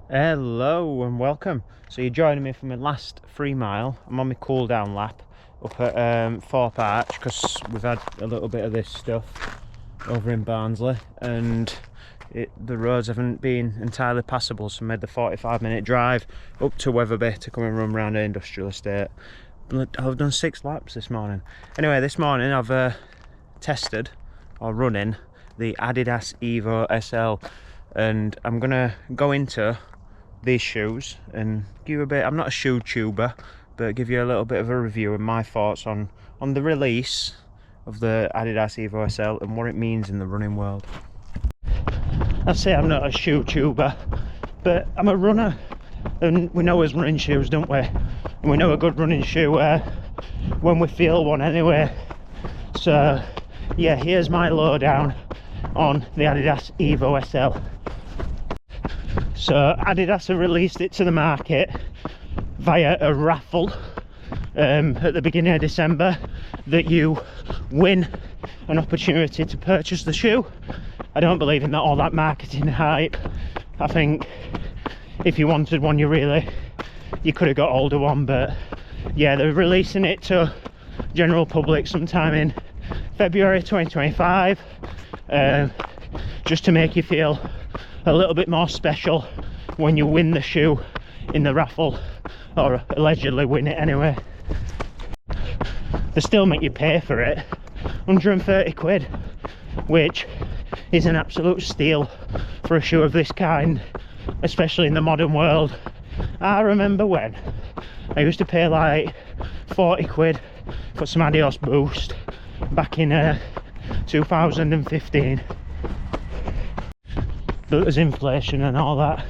Hello and welcome. So you're joining me for my last 3 mile. I'm on my cool down lap up at Thorpe Arch because we've had a little bit of this stuff over in Barnsley and the roads haven't been entirely passable, so I made the 45-minute drive up to Wetherby to come and run around the industrial estate. I've done 6 laps this morning. Anyway, this morning I've tested or running the Adidas Evo SL, and I'm gonna go into these shoes and give you a bit. I'm not a shoe tuber, but give you a little bit of a review and my thoughts on the release of the Adidas Evo SL and what it means in the running world. I say I'm not a shoe tuber, but I'm a runner, and we know as running shoes, don't we? And we know a good running shoe when we feel one anyway. So yeah, here's my lowdown on the Adidas Evo SL. So Adidas have released it to the market via a raffle at the beginning of December, that you win an opportunity to purchase the shoe. I don't believe in all that marketing hype. I think if you wanted one, you could have got hold of one, but yeah, they're releasing it to general public sometime in February 2025, just to make you feel a little bit more special when you win the shoe in the raffle, or allegedly win it anyway. They still make you pay for it, 130 quid, which is an absolute steal for a shoe of this kind, especially in the modern world. I remember when I used to pay like 40 quid for some Adidas Boost back in 2015. But there's inflation and all that.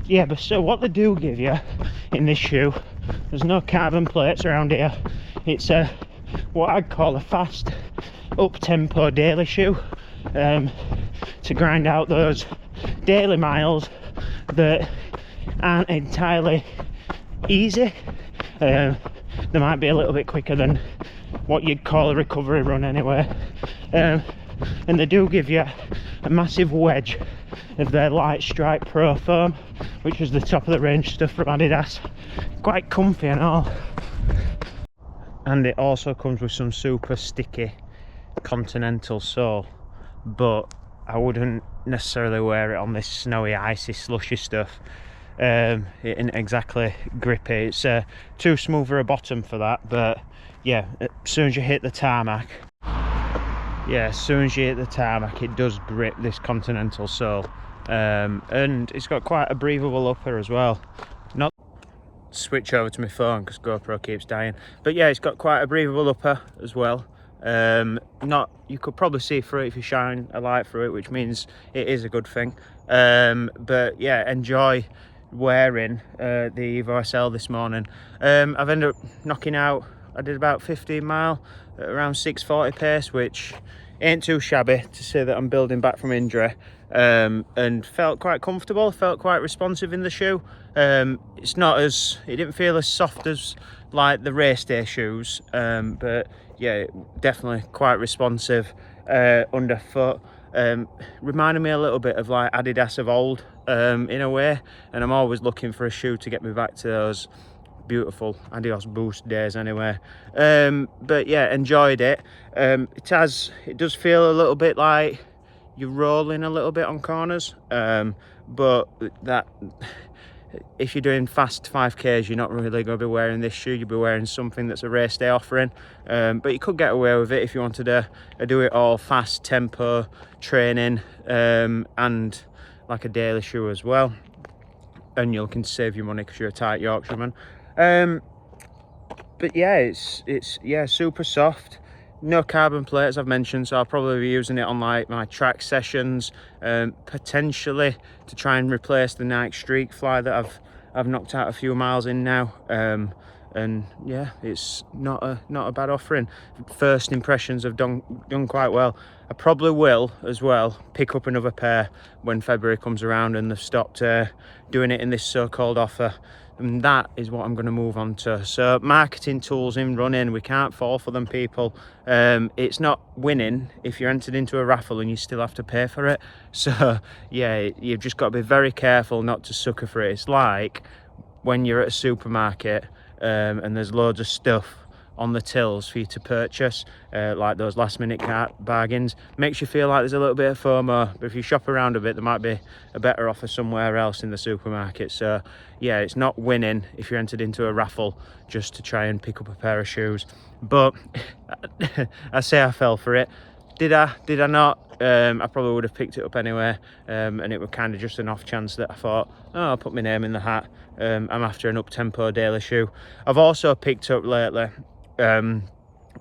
Yeah, but so what they do give you in this shoe, there's no carbon plates around here. It's what I'd call a fast up-tempo daily shoe, to grind out those daily miles that aren't entirely easy. They might be a little bit quicker than what you'd call a recovery run anyway. And they do give you a massive wedge of their light stripe pro foam, which is the top of the range stuff from Adidas. Quite comfy and all. And it also comes with some super sticky continental sole, but I wouldn't necessarily wear it on this snowy, icy, slushy stuff. It isn't exactly grippy. It's too smooth for a bottom for that, but yeah, as soon as you hit the tarmac, it does grip, this continental sole. And it's got quite a breathable upper as well. Not switch over to my phone because GoPro keeps dying, but yeah, it's got quite a breathable upper as well. You could probably see through it if you shine a light through it, which means it is a good thing. But yeah, enjoy wearing the Evo SL this morning. I've ended up knocking out, I did about 15 mile at around 6:40 pace, which ain't too shabby to say that I'm building back from injury. And felt quite comfortable, felt quite responsive in the shoe. It didn't feel as soft as like the race day shoes, but yeah, definitely quite responsive underfoot. Reminded me a little bit of like Adidas of old, in a way, and I'm always looking for a shoe to get me back to those beautiful Adidas Boost days anyway. But yeah, enjoyed it. It does feel a little bit like you're rolling a little bit on corners, but that if you're doing fast 5Ks, you're not really going to be wearing this shoe. You'll be wearing something that's a race day offering, but you could get away with it if you wanted to do it all fast tempo training, and like a daily shoe as well, and you're looking to save your money because you're a tight Yorkshireman. But yeah, it's super soft. No carbon plates, I've mentioned, so I'll probably be using it on like my track sessions, potentially to try and replace the Nike Streak Fly that I've knocked out a few miles in now. and yeah, it's not a bad offering. First impressions have done quite well. I probably will as well pick up another pair when February comes around and they've stopped doing it in this so-called offer, and that is what I'm going to move on to. So marketing tools in running, we can't fall for them, people. It's not winning if you're entered into a raffle and you still have to pay for it. So yeah, you've just got to be very careful not to sucker for it. It's like when you're at a supermarket and there's loads of stuff on the tills for you to purchase, like those last minute bargains. Makes you feel like there's a little bit of FOMO, but if you shop around a bit, there might be a better offer somewhere else in the supermarket. So yeah, it's not winning if you're entered into a raffle just to try and pick up a pair of shoes. But I say I fell for it. Did I not? I probably would have picked it up anyway, and it was kind of just an off chance that I thought, oh, I'll put my name in the hat. I'm after an up-tempo daily shoe. I've also picked up lately,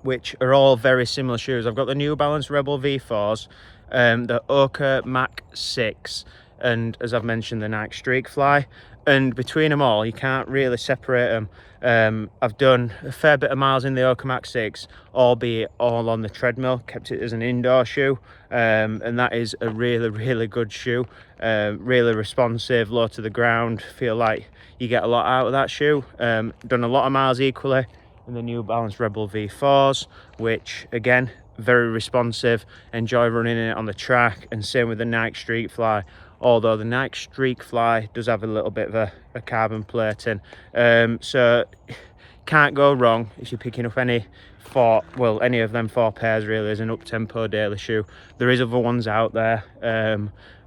which are all very similar shoes. I've got the New Balance Rebel V4s, the Oka Mach 6, and as I've mentioned, the Nike Streak Fly. And between them all, you can't really separate them. I've done a fair bit of miles in the Oka Mach 6, albeit all on the treadmill, kept it as an indoor shoe, and that is a really good shoe. Really responsive, low to the ground, feel like you get a lot out of that shoe. Done a lot of miles equally in the New Balance Rebel V4s, which again, very responsive, enjoy running it on the track, and same with the Nike Streak Fly. Although the Nike Streak Fly does have a little bit of a carbon plating, so can't go wrong if you're picking up any of them 4 pairs really as an up-tempo daily shoe. There is other ones out there.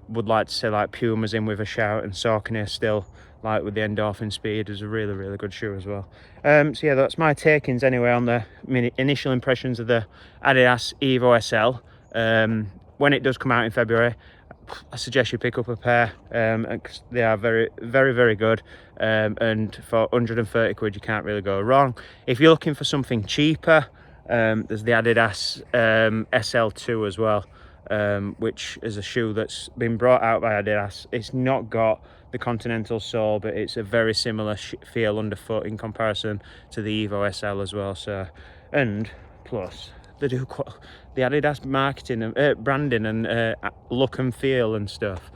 Would like to say like Puma's in with a shout, and Saucony still, like with the Endorphin Speed, is a really good shoe as well. So yeah, that's my takings anyway on the initial impressions of the Adidas Evo SL. When it does come out in February, I suggest you pick up a pair, because they are very good, and for 130 quid you can't really go wrong. If you're looking for something cheaper, there's the Adidas SL2 as well, which is a shoe that's been brought out by Adidas. It's not got the continental sole, but it's a very similar feel underfoot in comparison to the Evo SL as well. So, and plus they do the Adidas marketing and branding and look and feel and stuff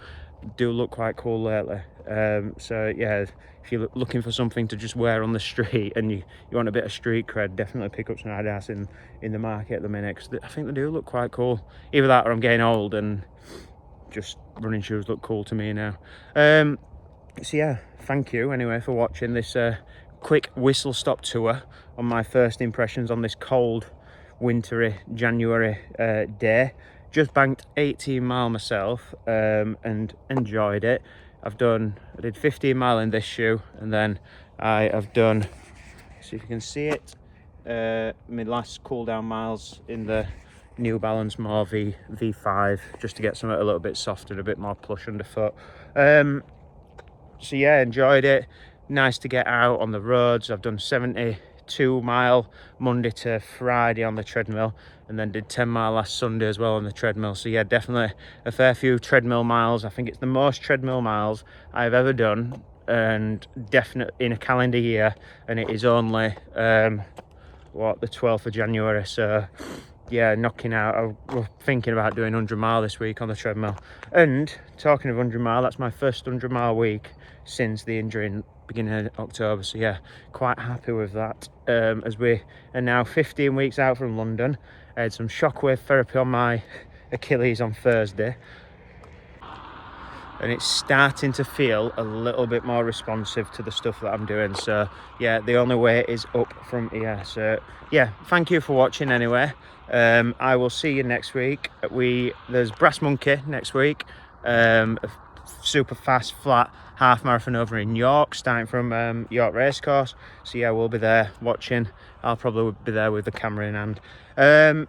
do look quite cool lately. So yeah, if you're looking for something to just wear on the street and you want a bit of street cred, definitely pick up some Adidas in the market at the minute, because I think they do look quite cool. Either that or I'm getting old and just running shoes look cool to me now. So yeah, thank you anyway for watching this quick whistle stop tour on my first impressions on this cold wintry January day. Just banked 18 mile myself, and enjoyed it. I did 15 mile in this shoe, and then I have done, see if you can see it, my last cool down miles in the New Balance More V5, just to get something a little bit softer, a bit more plush underfoot. So yeah, enjoyed it. Nice to get out on the roads. I've done 72 mile Monday to Friday on the treadmill, and then did 10 mile last Sunday as well on the treadmill. So yeah, definitely a fair few treadmill miles. I think it's the most treadmill miles I've ever done, and definitely in a calendar year, and it is only what, the 12th of January. So yeah, knocking out. I was thinking about doing 100 mile this week on the treadmill. And talking of 100 mile, that's my first 100 mile week since the injury in beginning of October. So yeah, quite happy with that. As we are now 15 weeks out from London. I had some shockwave therapy on my Achilles on Thursday, and it's starting to feel a little bit more responsive to the stuff that I'm doing. So yeah, the only way is up from here. So yeah, thank you for watching anyway. I will see you next week. There's Brass Monkey next week, a super fast flat half marathon over in York, starting from York Racecourse. So yeah, we'll be there watching. I'll probably be there with the camera in hand, and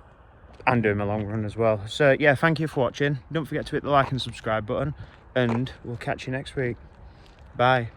doing my long run as well. So yeah, thank you for watching. Don't forget to hit the like and subscribe button, and we'll catch you next week. Bye.